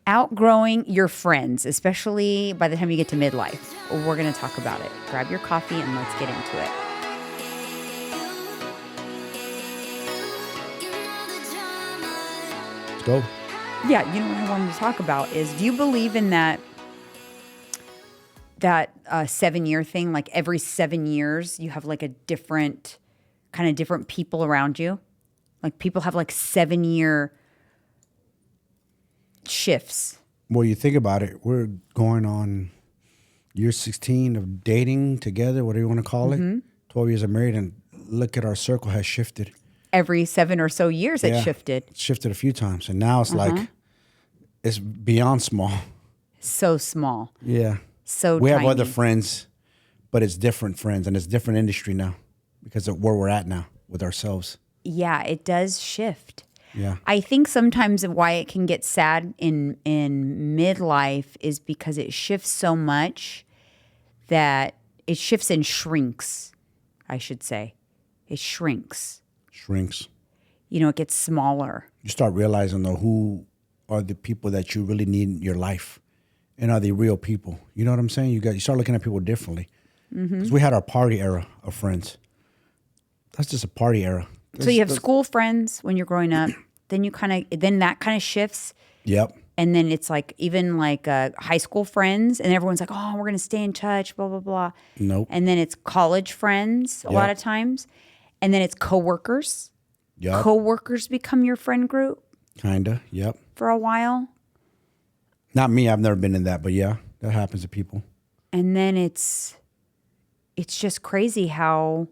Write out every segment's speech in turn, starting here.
Outgrowing your friends, especially by the time you get to midlife. We're going to talk about it. Grab your coffee and let's get into it. Let's go. Yeah, you know what I wanted to talk about is, do you believe in that 7-year thing? Like every 7 years, you have like a different people around you. Like people have like 7-year shifts. Well, you think about it, we're going on year 16 of dating together, whatever you want to call it. 12 years of married, and look at our circle has shifted. Every 7 or so years it shifted. It's shifted a few times, and now it's like it's beyond small. So small. Yeah. So we tiny. have other friends, but it's different friends, and it's different industry now because of where we're at now with ourselves. Yeah, it does shift. Yeah. I think sometimes why it can get sad in midlife is because it shifts so much that it shifts and shrinks, I should say. It shrinks. Shrinks. You know, it gets smaller. You start realizing, though, who are the people that you really need in your life, and are they real people? You know what I'm saying? You start looking at people differently. Because we had our party era of friends. That's just a party era. So you have school friends when you're growing up. Then that kind of shifts. Yep. And then it's like even like high school friends, and everyone's like, oh, we're going to stay in touch, blah, blah, blah. Nope. And then it's college friends a lot of times. And then it's coworkers. Yep. Coworkers become your friend group. Kinda. Yep. For a while. Not me. I've never been in that, but yeah, that happens to people. And then it's just crazy how,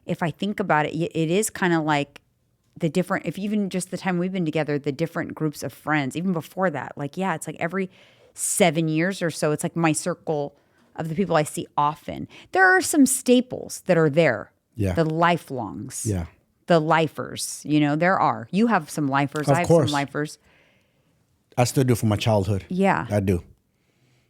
if I think about it, it is kind of like the different, if even just the time we've been together, the different groups of friends, even before that, like, yeah, it's like every 7 years or so, it's like my circle of the people I see often. There are some staples that are there. Yeah. The lifelongs. Yeah. The lifers, there are. You have some lifers. I have course. some lifers. I still do from my childhood. Yeah. I do.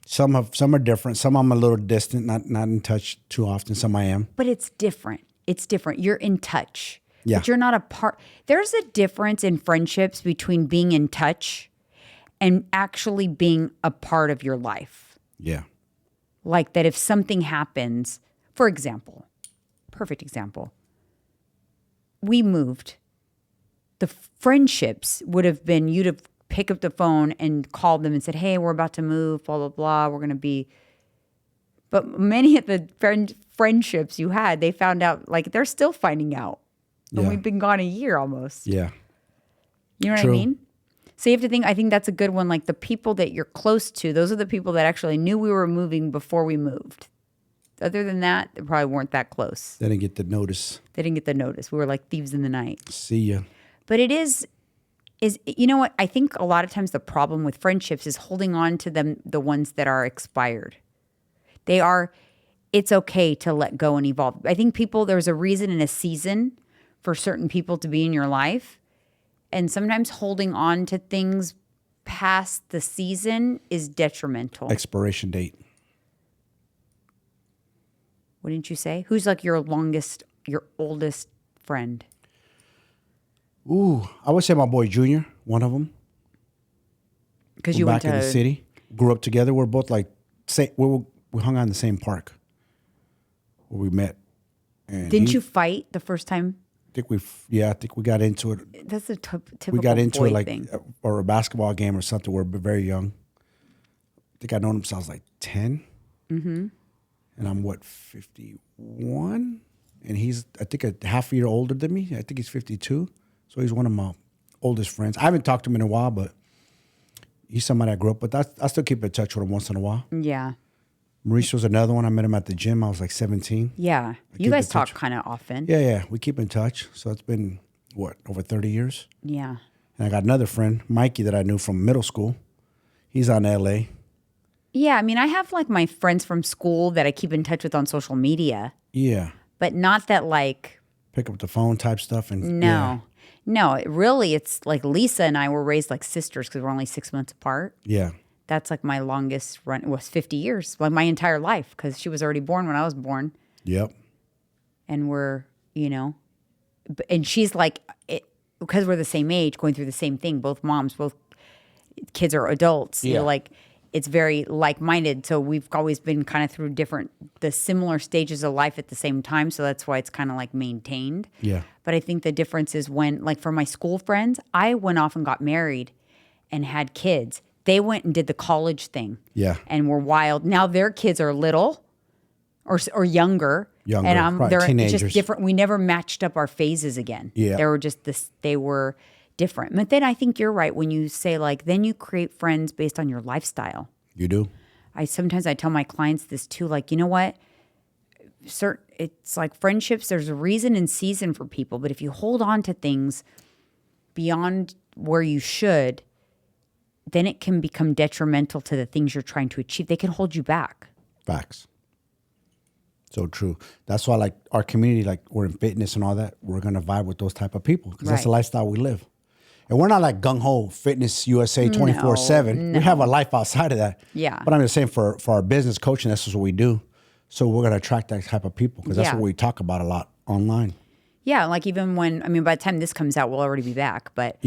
Some are different. Some I'm a little distant, not in touch too often. Some I am. But it's different. It's different. You're in touch. Yeah. But you're not a part. There's a difference in friendships between being in touch and actually being a part of your life. Yeah. Like that if something happens, for example, perfect example, we moved. The friendships would have been, you'd have picked up the phone and called them and said, hey, we're about to move, blah, blah, blah. We're going to be. But many of the friendships you had, they found out, like, they're still finding out. And Yeah. we've been gone a year almost. Yeah. You know what I mean? So you have to think, I think that's a good one. Like the people that you're close to, those are the people that actually knew we were moving before we moved. Other than that, they probably weren't that close. They didn't get the notice. They didn't get the notice. We were like thieves in the night. See ya. But it is, you know what? I think a lot of times the problem with friendships is holding on to them, the ones that are expired. It's okay to let go and evolve. I think there's a reason and a season for certain people to be in your life. And sometimes holding on to things past the season is detrimental. Expiration date. What didn't you say? Who's like your oldest friend? Ooh, I would say my boy Junior, one of them. Because you went back in the city, grew up together. We're both like, we hung out in the same park where we met. And didn't you fight the first time? I think we got into it. That's a typical We got into boy it like thing. or a basketball game or something. We're very young. I think I known him since I was like 10. Mm-hmm. And I'm 51? And he's, I think, a half a year older than me. I think he's 52. So he's one of my oldest friends. I haven't talked to him in a while, but he's somebody I grew up with. I still keep in touch with him once in a while. Yeah. Mauricio's another one. I met him at the gym. I was like 17. Yeah. You guys talk kind of often. Yeah. We keep in touch. So it's been, over 30 years? Yeah. And I got another friend, Mikey, that I knew from middle school. He's on LA. Yeah. I mean, I have like my friends from school that I keep in touch with on social media. Yeah. But not that like. Pick up the phone type stuff. And No. Yeah. No, it's like Lisa and I were raised like sisters because we're only 6 months apart. Yeah. That's like my longest run. It was 50 years, like my entire life, because she was already born when I was born. Yep. And and she's like, because we're the same age, going through the same thing, both moms, both kids are adults. Yeah. Like it's very like-minded. So we've always been kind of through the similar stages of life at the same time. So that's why it's kind of like maintained. Yeah. But I think the difference is when, like for my school friends, I went off and got married and had kids. They went and did the college thing. Yeah. And were wild. Now their kids are little or younger. Younger, And right, they're teenagers. just different. We never matched up our phases again. Yeah. They were different. But then I think you're right when you say like, then you create friends based on your lifestyle. You do? Sometimes I tell my clients this too, like, you know what? It's like friendships, there's a reason and season for people. But if you hold on to things beyond where you should, then it can become detrimental to the things you're trying to achieve. They can hold you back. Facts. So true. That's why, like, our community, like, we're in fitness and all that. We're going to vibe with those type of people because that's the lifestyle we live. And we're not like gung-ho fitness USA 24/7. No. We have a life outside of that. Yeah. But I'm just saying for our business coaching, that's just what we do. So we're going to attract that type of people because that's what we talk about a lot online. Yeah, like even by the time this comes out, we'll already be back. But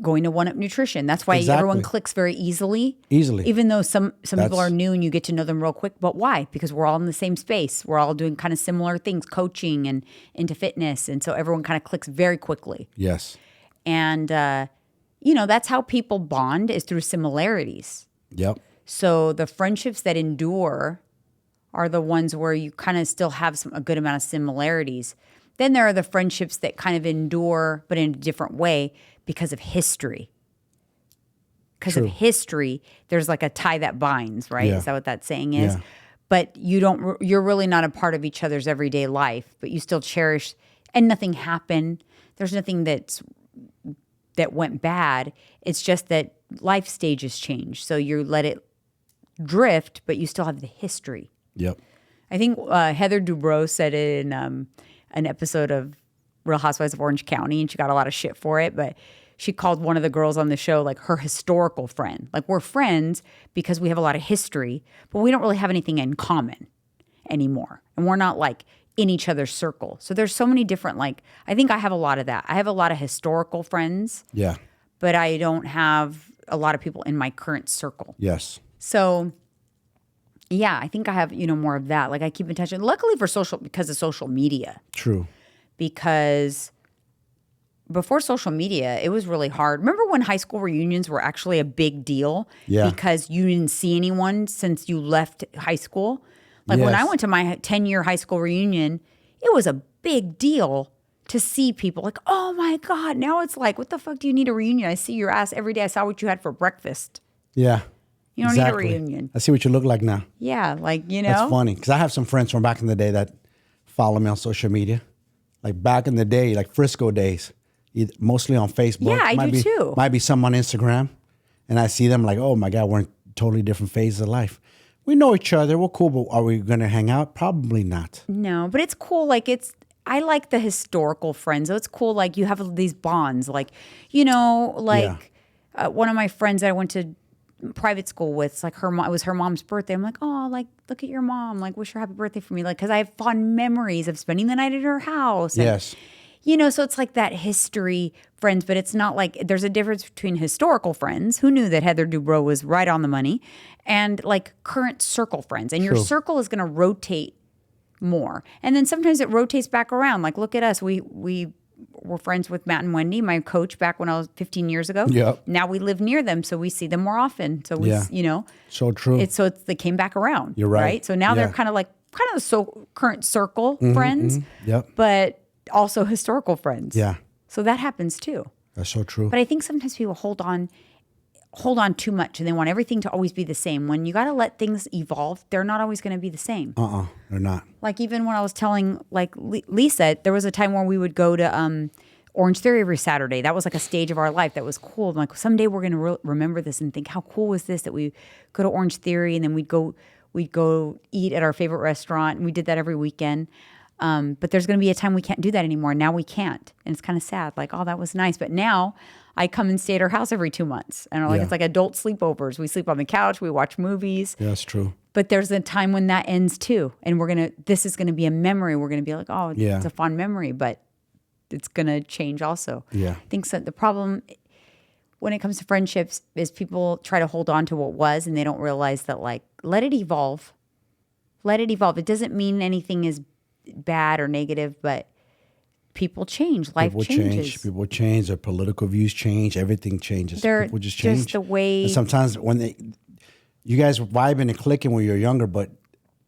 going to One Up Nutrition, that's why everyone clicks very easily. Even though some people are new and you get to know them real quick. But why? Because we're all in the same space. We're all doing kind of similar things, coaching and into fitness. And so everyone kind of clicks very quickly. Yes. And, that's how people bond is through similarities. Yep. So the friendships that endure are the ones where you kind of still have a good amount of similarities. Then there are the friendships that kind of endure, but in a different way because of history. Because of history, there's like a tie that binds, right? Yeah. Is that what that saying is? Yeah. But you're really not a part of each other's everyday life, but you still cherish, and nothing happened. There's nothing that went bad. It's just that life stages change. So you let it drift, but you still have the history. Yep. I think Heather Dubrow said it in an episode of Real Housewives of Orange County, and she got a lot of shit for it, but she called one of the girls on the show like her historical friend. Like we're friends because we have a lot of history, but we don't really have anything in common anymore. And we're not like in each other's circle. So there's so many different, like, I think I have a lot of that. I have a lot of historical friends. Yeah. But I don't have a lot of people in my current circle. Yes. So yeah, I think I have, more of that. Like I keep in touch. And luckily because of social media. True. Because before social media, it was really hard. Remember when high school reunions were actually a big deal? Yeah. Because you didn't see anyone since you left high school? Like when I went to my 10-year high school reunion, it was a big deal to see people. Like, oh my God. Now it's like, what the fuck do you need a reunion? I see your ass every day. I saw what you had for breakfast. Yeah. You don't need a reunion. I see what you look like now. Yeah, like, That's funny because I have some friends from back in the day that follow me on social media. Like back in the day, like Frisco days, mostly on Facebook. Yeah, I do too. Might be some on Instagram. And I see them like, oh my God, we're in totally different phases of life. We know each other. We're cool, but are we going to hang out? Probably not. No, but it's cool. Like I like the historical friends. So it's cool. Like you have these bonds. Like, one of my friends that I went to private school with, it's like it was her mom's birthday. I'm like, oh, like, look at your mom. Like, wish her happy birthday for me. Like, because I have fond memories of spending the night at her house. And, yes. So it's like that history friends, but it's not like there's a difference between historical friends. Who knew that Heather Dubrow was right on the money, and like current circle friends. And your circle is going to rotate more. And then sometimes it rotates back around. Like, look at us. We were friends with Matt and Wendy, my coach, back when I was 15 years ago. Yep. Now we live near them, so we see them more often. So So true. They came back around. You're right. So now they're kind of current circle friends. Yep. But also historical friends. Yeah. So that happens too. That's so true. But I think sometimes people hold on too much and they want everything to always be the same. When you got to let things evolve, they're not always going to be the same. They're not. Like even when I was telling Lisa, there was a time where we would go to Orange Theory every Saturday. That was like a stage of our life that was cool. I'm like, someday we're going to remember this and think, how cool was this that we go to Orange Theory and then we'd go eat at our favorite restaurant. And we did that every weekend. But there's going to be a time we can't do that anymore. Now we can't. And it's kind of sad. Like, oh, that was nice. But now I come and stay at her house every 2 months. And it's like adult sleepovers. We sleep on the couch. We watch movies. Yeah, that's true. But there's a time when that ends too. And this is going to be a memory. We're going to be like, oh, it's a fond memory, but it's going to change also. Yeah. I think so. The problem when it comes to friendships is people try to hold on to what was and they don't realize that, like, let it evolve. Let it evolve. It doesn't mean anything is bad or negative, but people change. Life changes. People change. Their political views change. Everything changes. People just change. Just the way. And sometimes you guys were vibing and clicking when you were younger, but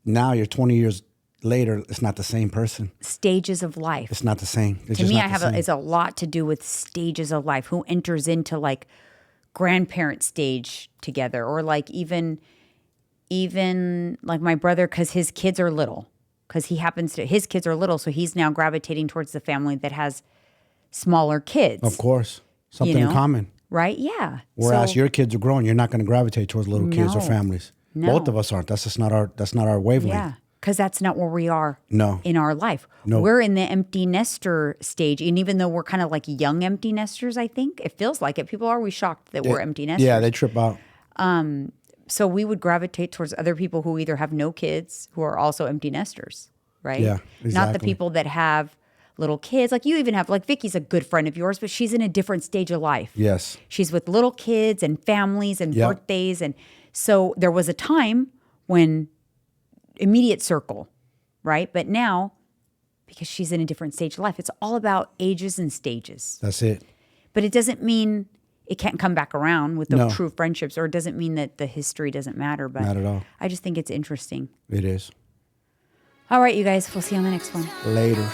now you're 20 years later, it's not the same person. Stages of life. It's not the same. It's to me, it's a lot to do with stages of life. Who enters into like grandparent stage together, or like even like my brother, because his kids are little, his kids are little, so he's now gravitating towards the family that has smaller kids. Of course, something in common, right? Yeah. Whereas your kids are growing, you're not going to gravitate towards little kids or families. No. Both of us aren't. That's just not our wavelength. Yeah. Because that's not where we are in our life. No. We're in the empty nester stage. And even though we're kind of like young empty nesters, I think, it feels like it. People are always shocked that we're empty nesters. Yeah, they trip out. So we would gravitate towards other people who either have no kids, who are also empty nesters, right? Yeah, exactly. Not the people that have little kids. Like you even have, like Vicky's a good friend of yours, but she's in a different stage of life. Yes. She's with little kids and families and birthdays. And so there was a time when immediate circle, right? But now, because she's in a different stage of life, it's all about ages and stages. That's it. But it doesn't mean it can't come back around with the true friendships, or it doesn't mean that the history doesn't matter. But not at all. I just think it's interesting. It is. All right, you guys. We'll see you on the next one. Later.